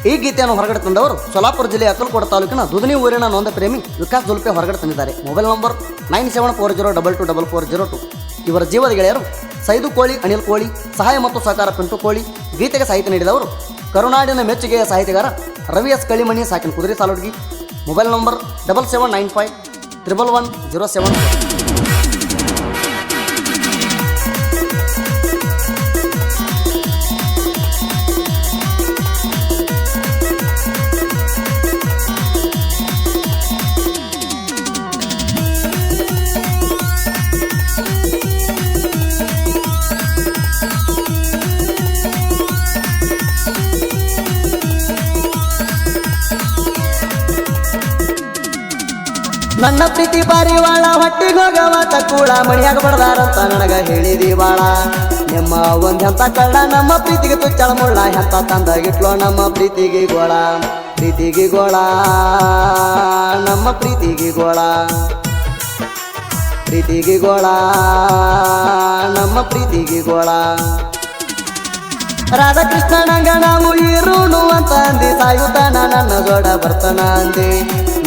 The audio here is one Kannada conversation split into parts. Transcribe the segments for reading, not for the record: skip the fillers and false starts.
ಈ ಗೀತೆಯನ್ನು ಹೊರಗಡೆ ತಂದವರು ಸೋಲಾಪುರ ಜಿಲ್ಲೆಯ ಅಕ್ಕಲಕೋಟ ತಾಲೂಕಿನ ದುಧನಿ ಊರಿನ ನೊಂದ ಪ್ರೇಮಿ ವಿಕಾಸ್ ಜುಲ್ಪೆ ಹೊರಗಡೆ ತಂದಿದ್ದಾರೆ. Mobile number 9740222402. ಇವರ ಜೀವದ ಗೆಳೆಯರು ಸೈದು ಕೋಳಿ, ಅನಿಲ್ ಕೋಳಿ, ಸಹಾಯ ಮತ್ತು ಸಹಕಾರ ಪಿಂಟು ಕೋಳಿ. ಗೀತೆಗೆ ಸಾಹಿತ್ಯ ನೀಡಿದವರು ಕರುನಾಡಿನ ಮೆಚ್ಚುಗೆಯ ಸಾಹಿತ್ಯಗಾರ ರವಿ ಎಸ್ ಕಳಿಮಣಿ ಸಾಕಿನ ಕುದುರೆ ಸಾಲುಡ್ಗಿ. Mobile number 7795111070. ನನ್ನ ಪ್ರೀತಿ ಪಾರಿವಾಳ ಹೊಟ್ಟಿಗೆ ಹೋಗವಾತ ಕೂಳ ಮಣಿಯಾಗ ಬಡದಾರಂತ ನನಗ ಹೇಳಿದಿ ಬಾಳ. ನಿಮ್ಮ ಒಂದೆಂತ ಕಳ್ಳ ನಮ್ಮ ಪ್ರೀತಿಗೆ ತುಚ್ಚಳ ಮುಳ್ಳ ಹೆಂತ ತಂದಾಗಿಟ್ಲೋ ನಮ್ಮ ಪ್ರೀತಿಗೆ ಗೋಳ. ಪ್ರೀತಿಗೆ ಗೋಳ ನಮ್ಮ ಪ್ರೀತಿಗೆ ಗೋಳ. ಪ್ರೀತಿಗೆ ಗೋಳ ನಮ್ಮ ಪ್ರೀತಿಗೆ ಗೋಳ. ರಾಧಾಕೃಷ್ಣನಂಗ ನಾವು ಇರುಣು ಅಂತ ಅಂದಿ ಸಾಯುತ್ತಾನ ನನ್ನ ಜೋಡ ಬರ್ತಾನ ಅಂದಿ.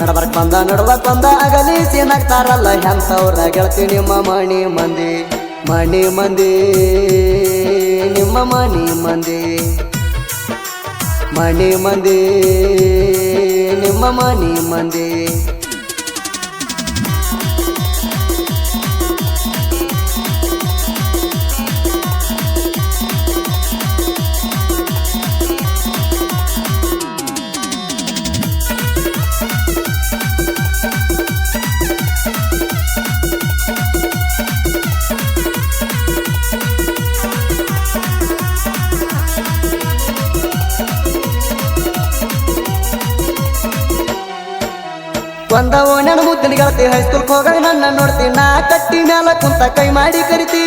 ನಡಬರ್ಕ್ ಬಂದ ನಡ್ವಕ್ ಬಂದ ಅಗಲಿಸಿ ನಗ್ತಾರಲ್ಲ ಎಂಥವ್ರ ಗೆಳತಿ ನಿಮ್ಮ ಮಣಿ ಮಂದಿ. ಮಣಿ ಮಂದಿ ನಿಮ್ಮ ಮಣಿ ಮಂದಿ. ಮಣಿ ಮಂದಿ ನಿಮ್ಮ ಮಣಿ ಮಂದಿ. ಒಂದ ಓಣ್ಯಾನ ಮುದ್ದಿನ ಗೆಳತಿ ಹೈಸ್ಕೂಲ್ಗೆ ಹೋಗಾಗ ನನ್ನ ನೋಡ್ತಿ. ನಾ ಕಟ್ಟಿ ಮ್ಯಾಲ ಕುಂತ ಕೈ ಮಾಡಿ ಕರಿತಿ.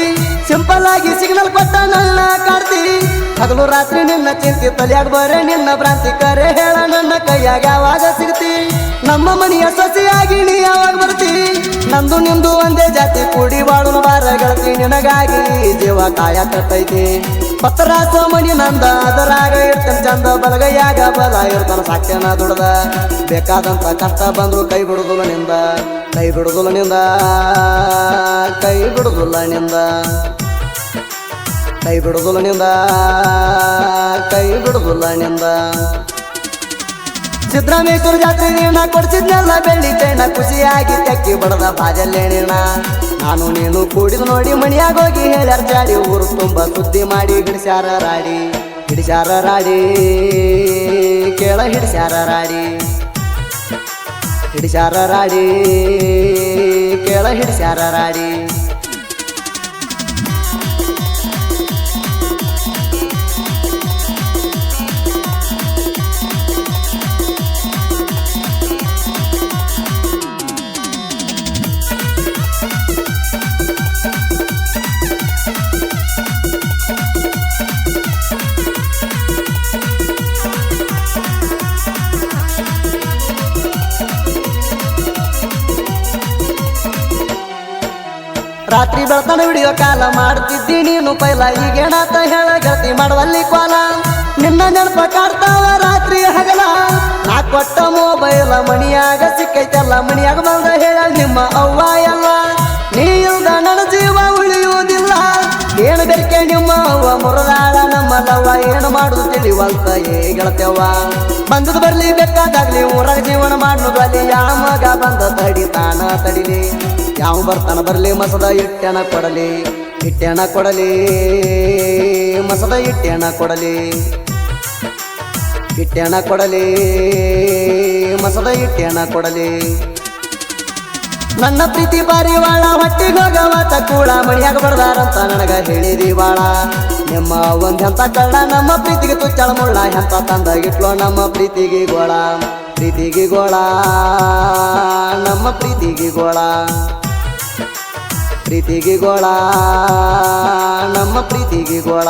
ಸಿಂಪಲ್ ಆಗಿ ಸಿಗ್ನಲ್ ಕೊಟ್ಟ ನನ್ನ ಕಾಡ್ತಿ. ಹಗಲು ರಾತ್ರಿ ನಿನ್ನ ಚಿಂತಿ ತಲೆಯಾಗ ಬರೇ ನಿನ್ನ ಭ್ರಾಂತಿ. ಕರೆ ಹೇಳ ನನ್ನ ಕೈಯಾಗ ಯಾವಾಗ ಸಿಗ್ತಿ. ನಮ್ಮ ಮನೆಯ ಸೊಸೆಯಾಗಿ ನೀ ಯಾವಾಗ ಬರ್ತಿ. ನಂದು ನಿಂದು ಒಂದೇ ಜಾತಿ ಕೂಡಿ ಬಾಳುನ ಬಾರ ಗೆಳತಿ. ನಿನಗಾಗಿ ಜೀವ ಕಾಯ ಕಟ್ಟೈತಿ. ಪತ್ರಾಸ ಮಣಿ ನಂದ ಅದರಾಗ ಇರ್ತೇನೆ ಚಂದ. ಬಲಗೈಯಾಗ ಬಲ ಇರ್ತಾನ ಸಾಕ್ಯನ ದುಡ್ದ. ಬೇಕಾದಂತ ಕಷ್ಟ ಬಂದ್ರು ಕೈ ಬಿಡುದಿಲ್ಲ ನಿಂದ. ಕೈ ಬಿಡುದಿಲ್ಲ ನಿಂದ. ಕೈ ಬಿಡುದಿಲ್ಲ ನಿಂದ. ಕೈ ಬಿಡುದಿಲ್ಲ ನಿಂದ. ಕೈ ಬಿಡುದಿಲ್ಲ ನಿಂದ. ಸಿದ್ದರಾಮೇಶ್ವರ ಜಾತ್ರೆ ನೀನ ಕೊಡ್ಸಿದ್ನೆಲ್ಲ ಬೆಳ್ಳಿ ಚೈನ. ಖುಷಿಯಾಗಿ ತೆಕ್ಕಿ ಬಡದ ಬಾಜಲ್ಲೇಣಿನ. ನಾನು ನೀನು ಕೂಡಿದು ನೋಡಿ ಮಣಿಯಾಗ ಹೋಗಿ ಹೇಳ್ಯಾರ ಚಾಡಿ. ಊರು ತುಂಬ ಸುದ್ದಿ ಮಾಡಿ ಹಿಡಿಸ್ಯಾರ ರಾಡಿ. ಹಿಡಿಸ್ಯಾರ ರಾಡಿ ಕೇಳ ಹಿಡಿಸ್ಯಾರ ರಾಡಿ. ಹಿಡಿಸ್ಯಾರ ರಾಡಿ ಕೇಳ ಹಿಡಿಸ್ಯಾರ ರಾಡಿ. ರಾತ್ರಿ ಬೆಳತನ ವಿಡಿಯೋ ಕಾಲ ಮಾಡ್ತಿದ್ದಿ ನೀನು ಪೈಲ. ಈಗೇನಾತ ಹೇಳ ಗೆಳತಿ ಮಾಡುವಲ್ಲಿ ಕ್ವಾಲ. ನಿನ್ನ ನೆನಪ ಕಾಡ್ತಾವ ರಾತ್ರಿ ಹಗಲ. ನಾ ಕೊಟ್ಟ ಮೊಬೈಲ ಮಣಿಯಾಗ ಸಿಕ್ಕೈತಲ್ಲ. ಮಣಿಯಾಗ ಬಂದ ಹೇಳ ನಿಮ್ಮ ಅವ್ವ ಎಲ್ಲ. ನೀ ಇಲ್ದ ನನ್ನ ಜೀವ ಉಳಿಯುವುದಿಲ್ಲ. ಏನು ಬೇಕೆ ನಿಮ್ಮ ಅವ್ವ ಮುರದಾಳ ನಮ್ಮ ಲವ್ವ. ಏನು ಮಾಡುದು ತಿಳಿವಲ್ತ ಏ ಗೆಳತ್ಯವ್ವ. ಬಂದದು ಬರ್ಲಿ ಬೇಕಾದಾಗ್ಲಿ ಊರಾಗ ಜೀವನ ಮಾಡುದು ಅಲ್ಲಿ. ಯಾವ ಮಗ ಬಂದ ತಡಿತಾನ ತಡಿಲಿ. ಯಾವ ಬರ್ತಾನ ಬರ್ಲಿ ಮಸದ ಇಟ್ಟೆನ ಕೊಡಲಿ. ಇಟ್ಟೆನ ಕೊಡಲಿ ಮಸದ ಇಟ್ಟೆನ ಕೊಡಲಿ. ಇಟ್ಟೆನ ಕೊಡಲಿ ಮಸದ ಇಟ್ಟೆನ ಕೊಡಲಿ. ನನ್ನ ಪ್ರೀತಿ ಪಾರಿವಾಳ ಹೊಟ್ಟಿಗೆ ಹೋಗವಾತ ಕೂಳ ಮಣಿಯಾಗ ಬಡದಾರಂತ ನನಗ ಹೇಳಿದಿ ಬಾಳ. ನಿಮ್ಮ ಒಂದೆಂತ ಕಳ್ಳ ನಮ್ಮ ಪ್ರೀತಿಗೆ ತುಚ್ಚಳ ಮುಳ್ಳ ಹೆಂತ ತಂದಾಗಿಟ್ಲೋ ನಮ್ಮ ಪ್ರೀತಿಗೆ ಗೋಳ. ಪ್ರೀತಿಗೆ ಗೋಳ ನಮ್ಮ ಪ್ರೀತಿಗೆ ಗೋಳ. ಪ್ರೀತಿಗೆ ಗೋಳ ನಮ್ಮ ಪ್ರೀತಿಗೆ ಗೋಳ.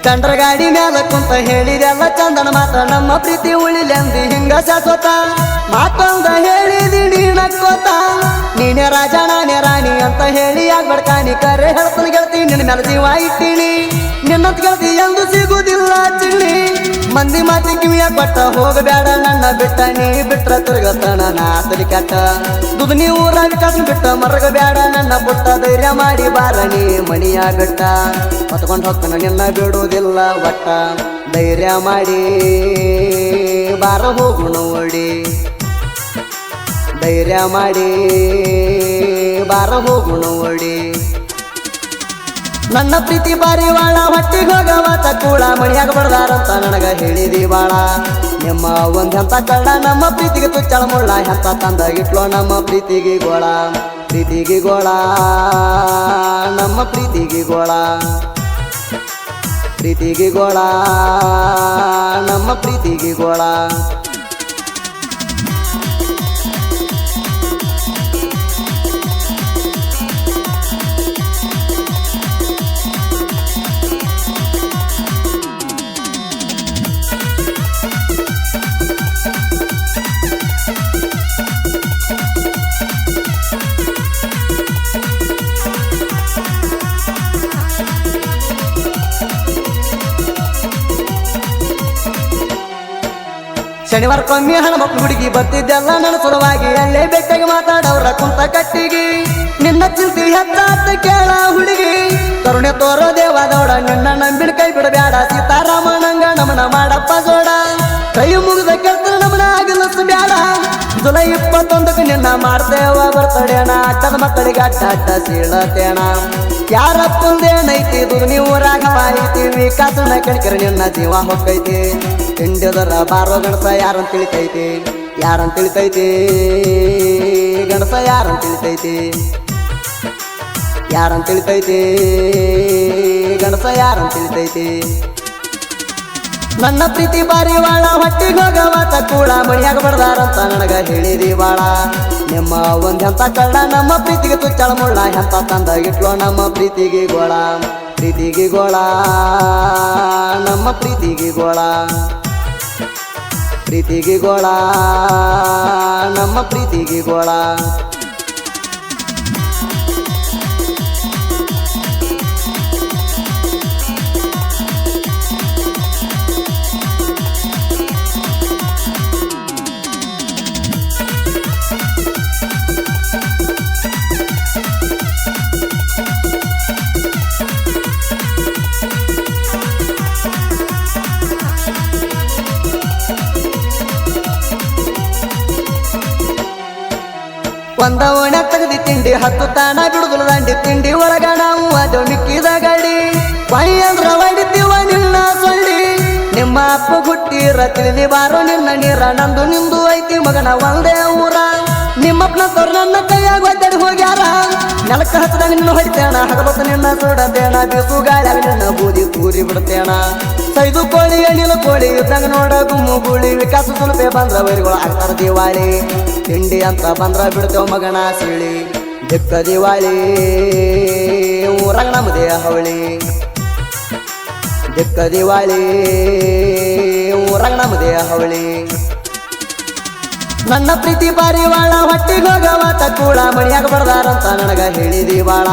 ಕಂಡ್ರ ಗಾಡಿ ಮ್ಯಾಲ ಕುಂತ ಹೇಳಿದೆಲ್ಲ ಚಂದನ ಮಾತ್ರ ನಮ್ಮ ಪ್ರೀತಿ ಉಳಿಲೆಂದಿ ಹಿಂಗ ಶಾಶ್ವತ ಮಾತೊಂದ ಹೇಳಿದಿ ನೀನಕ್ಕೋತ ನೀನೇ ರಾಜ ನಾನೇ ರಾಣಿ ಅಂತ ಹೇಳಿ ಆಗ್ಬಡ್ಕಾನಿ ಕರೆ ಹೇಳ್ತಾನೆ ಗೆಳತಿ ನಿನ್ನ ಮೇಲೆ ಜೀವ ಇಟ್ಟೀನಿ ನಿನ್ನಂತ ಗೆಳತಿ ಎಂದು ಸಿಗುದಿಲ್ಲ ಚಿಣ್ಣಿ ಮಂದಿ ಮಾತಿ ಕಿವಿಯ ಕೊಟ್ಟ ಹೋಗಬೇಡ ನನ್ನ ಬಿಟ್ಟ ನೀ ಬಿಟ್ರ ತಿರುಗತನ ನಾ ತಲಿ ಕೆಟ್ಟ ದುದ್ನಿ ಊರ ವಿಕಾಸ ಬಿಟ್ಟ ಮರಗಬೇಡ ನನ್ನ ಪುಟ್ಟ ಧೈರ್ಯ ಮಾಡಿ ಬಾರಣಿ ಮಣಿಯ ಬಿಟ್ಟ ಹೊತ್ಕೊಂಡು ಹೋಗ್ತಾನ ನಿನ್ನ ಬಿಡುವುದಿಲ್ಲ ಒಟ್ಟ ಧೈರ್ಯ ಮಾಡಿ ಬಾರ ಹೋಗು ನೋಡಿ ಧೈರ್ಯ ಮಾಡಿ ಬಾರ ಹೋಗು ನೋಡಿ ನನ್ನ ಪ್ರೀತಿ ಬಾರಿ ಬಾಳ ಹೊಟ್ಟಿಗೆ ಹೋಗವತ್ತ ಕೂಡ ಮಣಿಯಾಗ ಬಡ್ದಾರಂತ ನನಗ ಹೇಳಿದಿ ಬಾಳ ನಿಮ್ಮ ಒಂದಂತ ಕಳ್ಳ ನಮ್ಮ ಪ್ರೀತಿಗೆ ತುಚ್ಚಳ ಮುಳ್ಳ ಎಂತ ತಂದಾಗಿಟ್ಲೋ ನಮ್ಮ ಪ್ರೀತಿಗೆ ಗೋಳ ನಮ್ಮ ಪ್ರೀತಿಗೆ ಗೋಳ ನಮ್ಮ ಪ್ರೀತಿಗೆ ಗೋಳ ಶನಿವಾರಕ್ಕೊಮ್ಮೆ ಹಣಮಕ್ಳು ಹುಡುಗಿ ಬರ್ತಿದ್ದೆಲ್ಲ ನನ್ನ ಸುಲವಾಗಿ ಅಲ್ಲೇ ಬೆಟ್ಟಗೆ ಮಾತಾಡವ್ರ ಕುಂತ ಕಟ್ಟಿಗಿ ನಿನ್ನ ಚಿಂತಿ ಹೆಚ್ಚಾತ ಕೇಳ ಹುಡುಗಿ ಕರುಣೆ ತೋರೋ ದೇವಾದೋಡ ನಿನ್ನ ನಂಬಿನ ಕೈ ಬಿಡಬೇಡ ಸೀತಾರಾಮನಂಗ ನಮನ ಮಾಡಪ್ಪ ಜೋಡ ಕೈ ಮುಗಿದ ಕೆಲ್ಸ ನಮನ ಆಗಲಸ ಬ್ಯಾಡ ಜುಲೈ 21ಕ್ಕೆ ನಿನ್ನ ಮಾಡ್ತೇವ ಬರ್ತಡೇಣ ಅಟ್ಟದ ಮಕ್ಕಳಿಗೆ ಅಡ್ಡ ಸೀಳತೇಣ ಯಾರಪ್ಪಂದೇನೈತಿ ನೀವು ಊರಾಗ ಮಾಹಿತಿ ವಿಕಾಸನ ಕಣಿಕರ ನಿನ್ನ ಜೀವ ಹೊಕ್ಕೈತಿ ಹಿಂಡದರ ಬಾರೋ ಗಣಸ ಯಾರಂತ ತಿಳಿತೈತಿ ಗಣಸ ಯಾರಂತ ತಿಳಿತೈತಿ ನನ್ನ ಪ್ರೀತಿ ಬಾರಿ ಬಾಳ ಹೊಟ್ಟಿಗೆ ಹೋಗವತ್ತ ಕೂಡ ಮಣಿಯಾಗ ಬಡ್ದಾರಂತ ನನಗ ಹೇಳಿದಿ ಬಾಳ ನಿಮ್ಮ ಒಂದಂತ ಕಳ್ಳ ನಮ್ಮ ಪ್ರೀತಿಗೆ ತುಚ್ಚಳ ಮುಳ್ಳ ಎಂತ ತಂದಾಗಿಟ್ಲೋ ನಮ್ಮ ಪ್ರೀತಿಗೆ ಗೋಳ ನಮ್ಮ ಪ್ರೀತಿಗೆ ಗೋಳ ನಮ್ಮ ಪ್ರೀತಿಗೆ ಗೋಳ ಒಂದ ಓಣ್ಯ ತೆಗದಿ ತಿಂಡಿ 10 ತಾಣ ಬಿಡುದಲ ದಂಡಿ ತಿಂಡಿ ಒಳಗ ನಾವು ಅದು ಮಿಕ್ಕಿದ ಗಾಡಿ ಬಾಯಿ ಅಂದ್ರ ಹೊಡಿತೀವ ನಿನ್ನ ಸೊಳ್ಳಿ ನಿಮ್ಮ ಅಪ್ಪ ಹುಟ್ಟಿರ ತಿಳಿದಿ ಬಾರೋ ನಿನ್ನ ನೀರ ನಂದು ನಿಂದು ಐತಿ ಮಗನ ಒಂದೇ ಊರ ನಿಮ್ಮಪ್ಪನ ತೋರ್ ನನ್ನ ಕೈಯಾಗ ಒದ್ದಾಡಿ ಹೋಗ್ಯಾರ ನೆಲಕ್ಕ ಹಚ್ಚದಾಗ ನಿನ್ನ ಹೊಡಿತೇಣ ಹಗಲೊತ್ತ ನಿನ್ನ ಸುಡತೇಣ ಬೀಸು ಗಾಳಿಯಾಗ ನಿನ್ನ ಬೂದಿ ತೂರಿ ಬಿಡ್ತೇಣ ಸೈದು ಕೋಳಿ ಅಣಿಲ ಕೋಳಿ ಇದ್ದಂಗ ನೋಡ ಗುಮ್ಮು ಗೂಳಿ ವಿಕಾಸ ಸುಲಭೆ ಬಂದ್ರ ವೈರಿಗಳು ಆಗ್ತಾರ ದಿವಾಳಿ ತಿಂಡಿ ಅಂತ ಬಂದ್ರ ಬಿಡ್ತೇವ ಮಗನ ಸಿಳಿ ದಿಕ್ಕ ದಿವಾಳಿ ಊರಾಗ ನಮ್ಮದೇ ಹವಳಿ ದಿಕ್ಕ ದಿವಾಳಿ ಊರಾಗ ನಮ್ಮದೇ ಹವಳಿ ನನ್ನ ಪ್ರೀತಿ ಬಾರಿ ಬಾಳ ಹೊಟ್ಟಿಗೆ ಹೋಗವತ್ತ ಕೂಡ ಮಣಿಯಾಗ ಬಡ್ದಾರಂತ ನನಗ ಹೇಳಿದಿ ಬಾಳ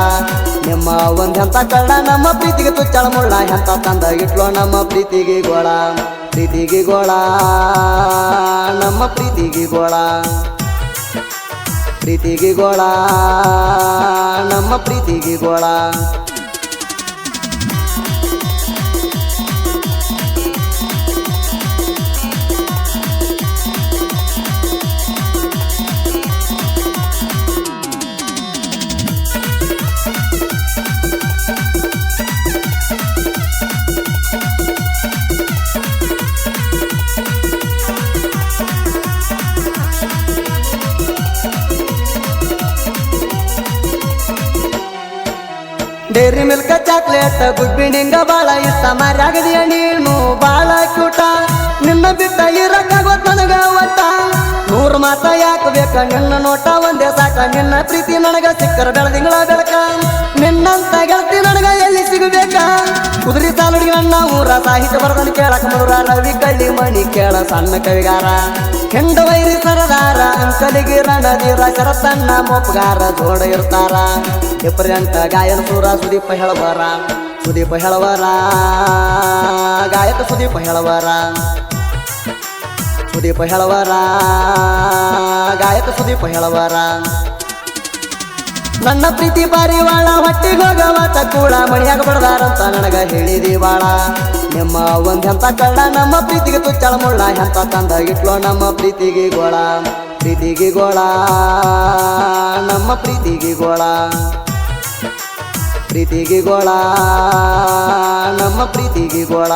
ನಿಮ್ಮ ಒಂದಂತ ಕಳ್ಳ ನಮ್ಮ ಪ್ರೀತಿಗೆ ತುಚ್ಚಳ ಮುಳ್ಳ ಎಂತ ತಂದಾಗಿಟ್ಲೋ ನಮ್ಮ ಪ್ರೀತಿಗೆ ಗೋಳ ನಮ್ಮ ಪ್ರೀತಿಗೆ ಗೋಳ ನಮ್ಮ ಪ್ರೀತಿಗೆ ಗೋಳ ಡೈರಿ ಮಿಲ್ಕ್ ಚಾಕ್ಲೇಟ್ ಗುಬ್ಬಿಣಿಂಗ ಬಾಳ ಇಷ್ಟ ಮಾರ್ಯಾಗದಿಯ ನೀನು ಬಾಳ ಕ್ಯೂಟ ನಿನ್ನ ಬಿಟ್ಟ ಇರಕ್ಕಾಗೋತ್ ನನಗ ಒಟ್ಟ ನೂರು ಮಾತ ಯಾಕೆ ಬೇಕ ನಿನ್ನ ನೋಟ ಒಂದೇ ಸಾಕ ನಿನ್ನ ಪ್ರೀತಿ ನನಗ ಸಿಕ್ಕರ ಬೆಳದಿಂಗಳ ಬೆಳಕ ನಿನ್ನಂತ ಗೆಳತಿ ನನಗ ಎಲ್ಲಿ ಸಿಗಬೇಕ ಕುದುರೆ ಸಾಲುಡಿ ನನ್ನ ಊರ ಸಾಹಿತ್ಯ ಬರದನ್ ಕೇಳಕ ಮಧುರ ರವಿ ಕಳ್ಳಿ ಮಣಿ ಕೇಳ ಸಣ್ಣ ಕವಿಗಾರ ಹೆಂಡ ವೈರಿ ಸರದಾರ ಅಂಕಲಿಗೆ ರಣದೀರ ಶರತನ್ನ ಮೊಪ್ಪಗಾರ ಜೋಡ ಇರ್ತಾರ ಡಿಫರೆಂಟ್ ಗಾಯನ ಸೂರ ಸುದೀಪ ಹೇಳವರ ಗಾಯಕ ಸುದೀಪ ಹೇಳವರ ಗಾಯಕ ಸುದೀಪ ಹೇಳವರ ನನ್ನ ಪ್ರೀತಿ ಪಾರಿವಾಳ ಹೊಟ್ಟಿಗೆ ಹೋಗವತ ಕೂಡ ಮಣಿಯಾಗ ಬಡದಾರಂತ ನನಗ ಹೇಳಿದಿ ಬಾಳ ನಿಮ್ಮ ಒಂದ್ ಹೆಂತ ಕಳ್ಳ ನಮ್ಮ ಪ್ರೀತಿಗೆ ತುಚ್ಚಳ ಮುಳ್ಳ ಹೆಂತ ತಂದ ಇಟ್ಲೋ ನಮ್ಮ ಪ್ರೀತಿಗೆ ಗೋಳ ನಮ್ಮ ಪ್ರೀತಿಗೆ ಗೋಳ ನಮ್ಮ ಪ್ರೀತಿಗೆ ಗೋಳ